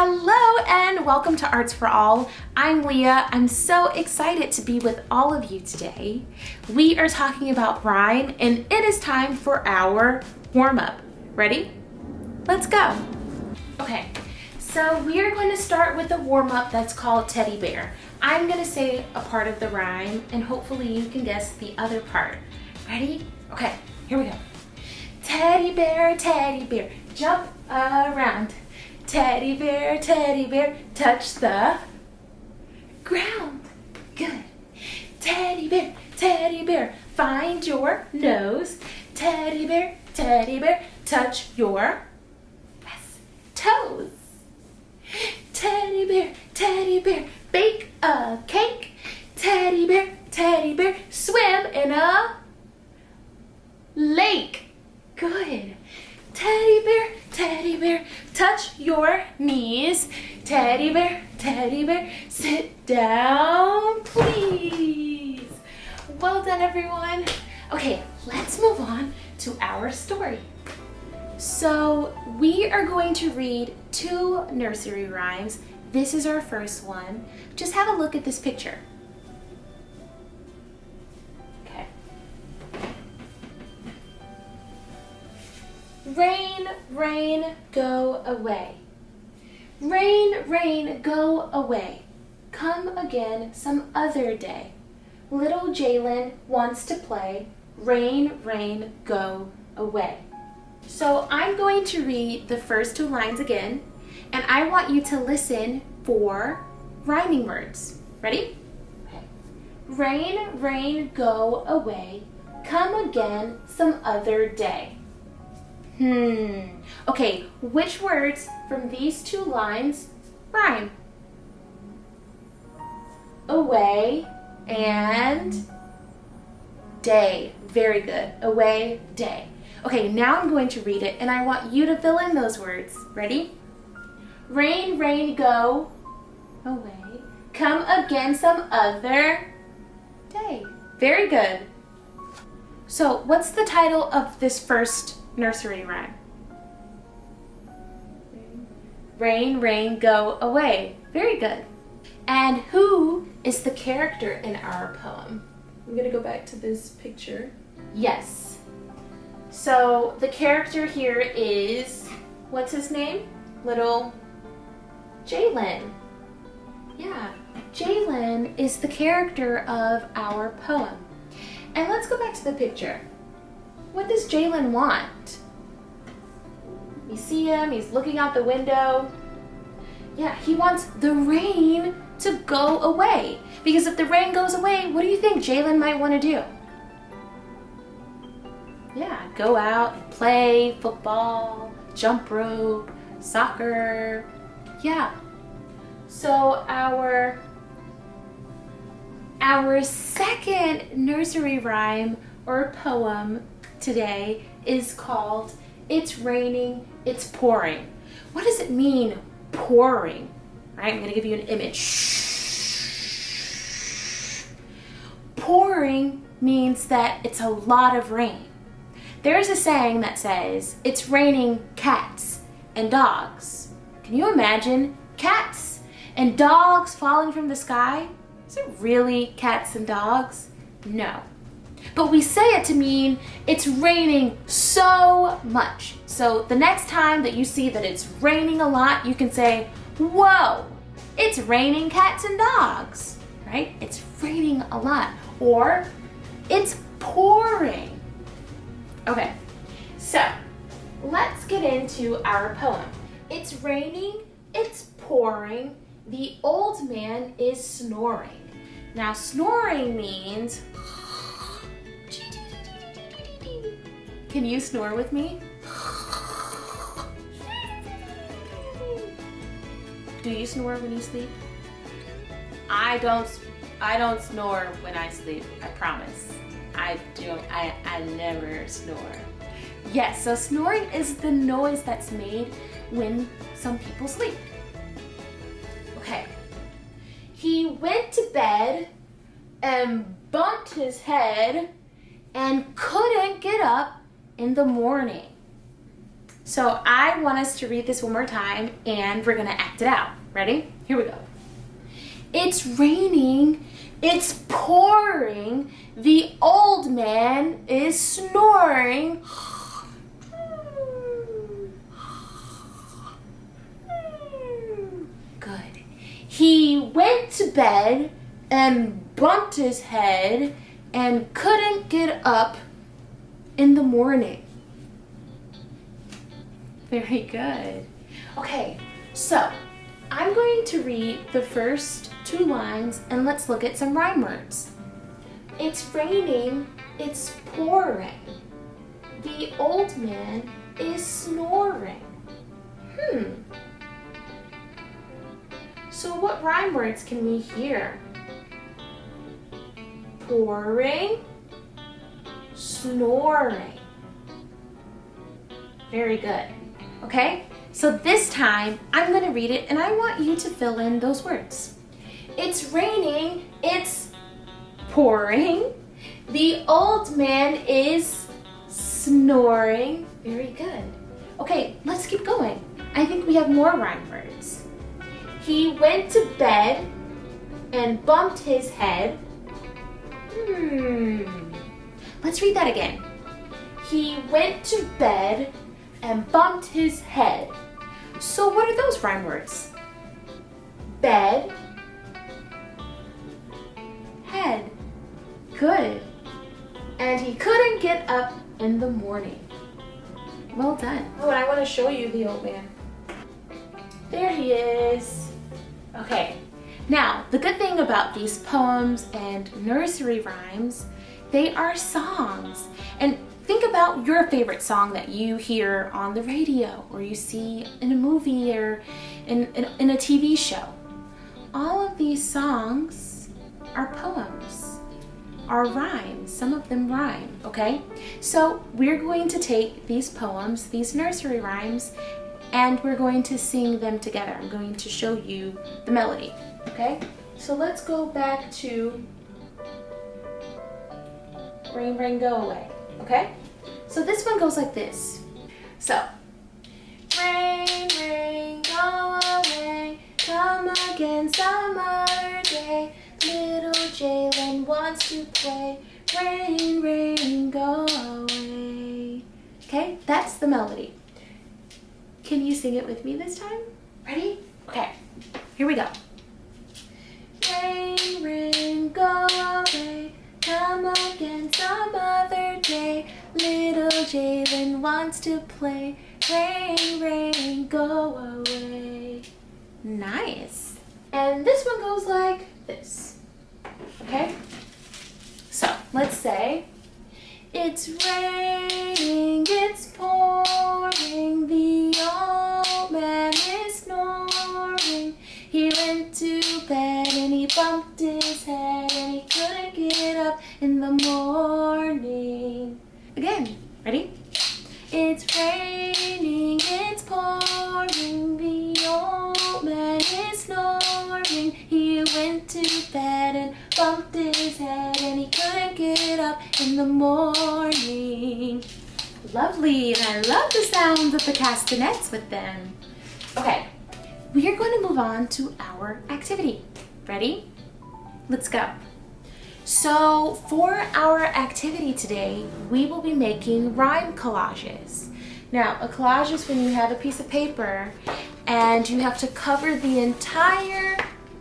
Hello and welcome to Arts for All. I'm Leah. I'm so excited to be with all of you today. We are talking about rhyme and it is time for our warm-up. Ready? Let's go. Okay, so we are going to start with a warm-up that's called teddy bear. I'm going to say a part of the rhyme and hopefully you can guess the other part. Ready? Okay, here we go. Teddy bear, jump around. Teddy bear, touch the ground. Good. Teddy bear, find your nose. Teddy bear, touch your toes. Teddy bear, bake a cake. Teddy bear, swim in a lake. Good. Teddy bear, touch your knees. Teddy bear, sit down, please. Well done, everyone. Okay, let's move on to our story. So we are going to read 2 nursery rhymes. This is our first one. Just have a look at this picture. Rain, rain, go away. Rain, rain, go away. Come again some other day. Little Jalen wants to play. Rain, rain, go away. So I'm going to read the first 2 lines again, and I want you to listen for rhyming words. Ready? Okay. Rain, rain, go away. Come again some other day. Okay, which words from these 2 lines rhyme? Away and day. Very good. Away, day. Okay, now I'm going to read it and I want you to fill in those words. Ready? Rain, rain, go away. Come again some other day. Very good. So, what's the title of this first nursery rhyme? Rain, rain, go away. Very good. And who is the character in our poem? I'm gonna go back to this picture. Yes. So the character here is, what's his name? Little Jalen. Yeah, Jalen is the character of our poem. And let's go back to the picture. What does Jalen want? You see him, he's looking out the window. Yeah, he wants the rain to go away. Because if the rain goes away, what do you think Jalen might want to do? Yeah, go out and play football, jump rope, soccer. Yeah. So our second nursery rhyme or poem today is called It's Raining, It's Pouring. What does it mean, pouring? All right, I'm going to give you an image. Pouring means that it's a lot of rain. There's a saying that says, it's raining cats and dogs. Can you imagine cats and dogs falling from the sky? Is it really cats and dogs? No. But we say it to mean it's raining so much. So the next time that you see that it's raining a lot, you can say, whoa, it's raining cats and dogs, right? It's raining a lot. Or it's pouring. Okay, so let's get into our poem. It's raining, it's pouring, the old man is snoring. Now snoring means, can you snore with me? Do you snore when you sleep? I don't snore when I sleep, I promise. I never snore. Yes, so snoring is the noise that's made when some people sleep. Okay. He went to bed and bumped his head and couldn't get up in the morning. So I want us to read this one more time and we're gonna act it out. Ready? Here we go. It's raining, it's pouring, the old man is snoring. Good. He went to bed and bumped his head and couldn't get up in the morning. Very good. Okay, so I'm going to read the first 2 lines and let's look at some rhyme words. It's raining, it's pouring. The old man is snoring. So what rhyme words can we hear? Pouring, snoring. Very good. Okay, so this time I'm going to read it and I want you to fill in those words. It's raining, it's pouring, the old man is snoring. Very good. Okay, let's keep going. I think we have more rhyme words. He went to bed and bumped his head. Let's read that again. He went to bed and bumped his head. So what are those rhyme words? Bed, head. Good. And he couldn't get up in the morning. Well done. Oh, and I want to show you the old man. There he is. Okay. Now, the good thing about these poems and nursery rhymes, they are songs. And think about your favorite song that you hear on the radio or you see in a movie or in a TV show. All of these songs are poems, are rhymes. Some of them rhyme, okay? So we're going to take these poems, these nursery rhymes, and we're going to sing them together. I'm going to show you the melody, okay? So let's go back to Rain, Rain, Go Away, okay? So this one goes like this. So, rain, rain, go away, come again some other day. Little Jalen wants to play. Rain, rain, go away. Okay, that's the melody. Can you sing it with me this time? Ready? Okay, here we go. Rain, rain, go away, come again some other day. Little Jalen wants to play. Rain, rain, go away. Nice. And this one goes like this. Okay? So, let's say, it's raining, it's pouring, the old man is snoring. He went to bed and he bumped his head and he couldn't get up in the morning. Again, ready? It's raining, it's pouring, the old man is snoring. He went to bed and bumped his head and he couldn't get up in the morning. Lovely, and I love the sound of the castanets with them. Okay, we are going to move on to our activity. Ready? Let's go. So for our activity today, we will be making rhyme collages. Now, a collage is when you have a piece of paper and you have to cover the entire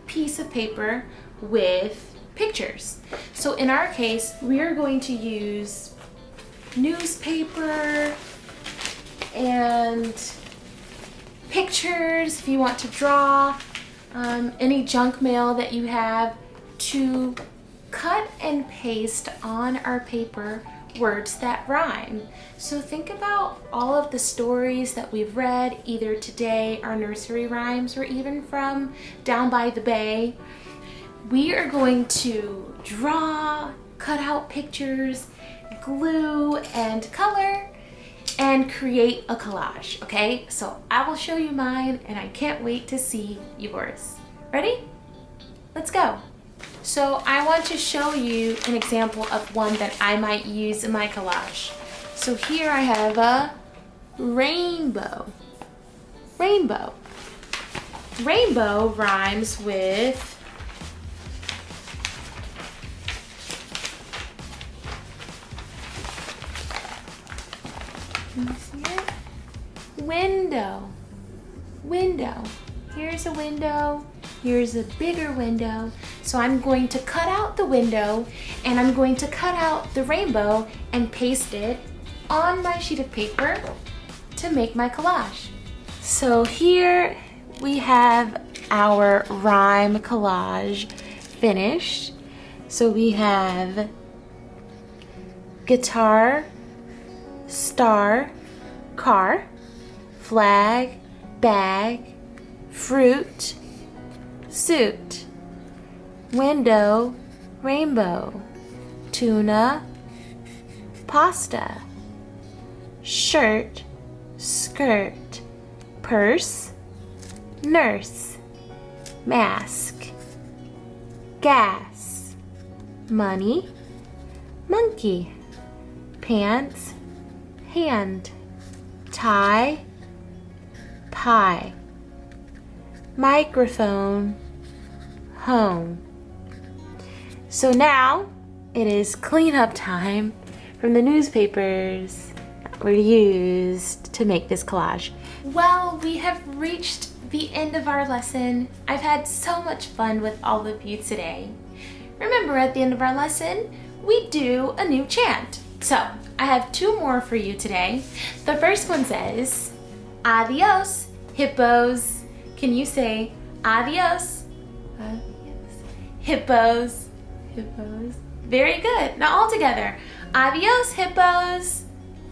piece of paper with pictures. So in our case, we are going to use newspaper and pictures if you want to draw, any junk mail that you have, to cut and paste on our paper words that rhyme. So think about all of the stories that we've read either today, our nursery rhymes, or even from Down by the Bay. We are going to draw, cut out pictures, glue and color, and create a collage, okay? So I will show you mine and I can't wait to see yours. Ready? Let's go. So I want to show you an example of one that I might use in my collage. So here I have a rainbow. Rainbow. Rainbow rhymes with can you see it? Window. Window. Here's a window. Here's a bigger window. So I'm going to cut out the window and I'm going to cut out the rainbow and paste it on my sheet of paper to make my collage. So here we have our rhyme collage finished. So we have guitar, star, car, flag, bag, fruit, suit, window, rainbow, tuna, pasta, shirt, skirt, purse, nurse, mask, gas, money, monkey, pants, hand, tie, pie, microphone, home. So now it is cleanup time from the newspapers that were used to make this collage. Well, we have reached the end of our lesson. I've had so much fun with all of you today. Remember, at the end of our lesson, we do a new chant. So I have 2 more for you today. The first one says, adios, hippos. Can you say adios? Adios. Hippos. Hippos. Very good. Now all together. Adios, hippos.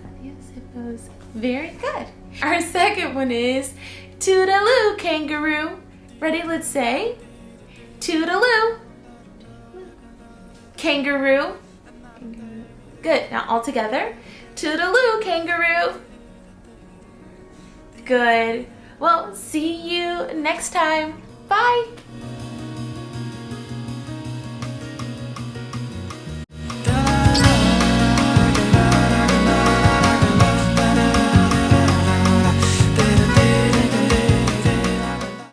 Adios, hippos. Very good. Our second one is toodaloo, kangaroo. Ready? Let's say toodaloo. Kangaroo. Good. Now all together. Toodaloo, kangaroo. Good. Well, see you next time. Bye.